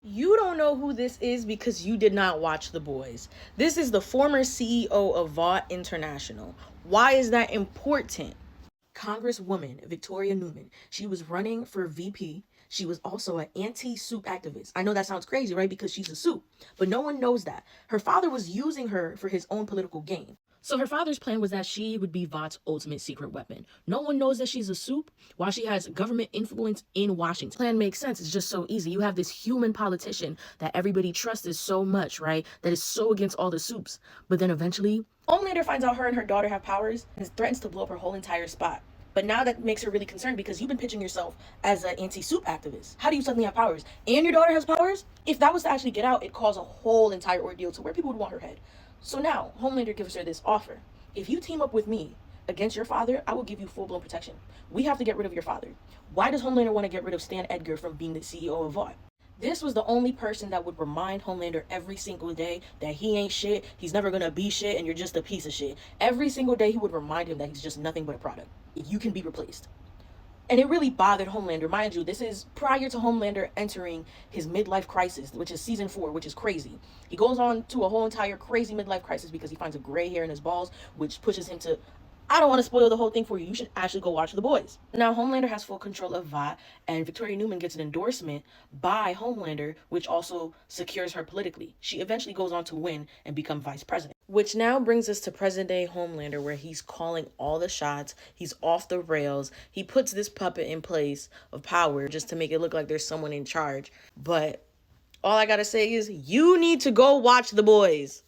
You don't know who this is because you did not watch The Boys. This is the former CEO of Vought International. Why is that important? Congresswoman Victoria Newman. She was running for VP. She was also an anti-soup activist. I know that sounds crazy, right? Because she's a soup, but no one knows that. Her father was using her for his own political gain. So her father's plan was that she would be Vought's ultimate secret weapon. No one knows that she's a soup while she has government influence in Washington. Plan makes sense. It's just so easy. You have this human politician that everybody trusts so much, right? That is so against all the soups. But then eventually, Homelander finds out her and her daughter have powers and threatens to blow up her whole entire spot. But now that makes her really concerned because you've been pitching yourself as an anti-soup activist. How do you suddenly have powers? And your daughter has powers? If that was to actually get out, it'd cause a whole entire ordeal to where people would want her head. So now, Homelander gives her this offer. If you team up with me against your father, I will give you full-blown protection. We have to get rid of your father. Why does Homelander want to get rid of Stan Edgar from being the CEO of Vought? This was the only person that would remind Homelander every single day that he ain't shit, he's never gonna be shit, and you're just a piece of shit. Every single day he would remind him that he's just nothing but a product. You can be replaced. And it really bothered Homelander. Mind you, this is prior to Homelander entering his midlife crisis, which is season 4, which is crazy. He goes on to a whole entire crazy midlife crisis because he finds a gray hair in his balls, which pushes him to, I don't want to spoil the whole thing for you. You should actually go watch The Boys. Now, Homelander has full control of Vought, and Victoria Newman gets an endorsement by Homelander, which also secures her politically. She eventually goes on to win and become vice president. Which now brings us to present-day Homelander, where he's calling all the shots. He's off the rails. He puts this puppet in place of power just to make it look like there's someone in charge. But all I gotta say is, you need to go watch The Boys.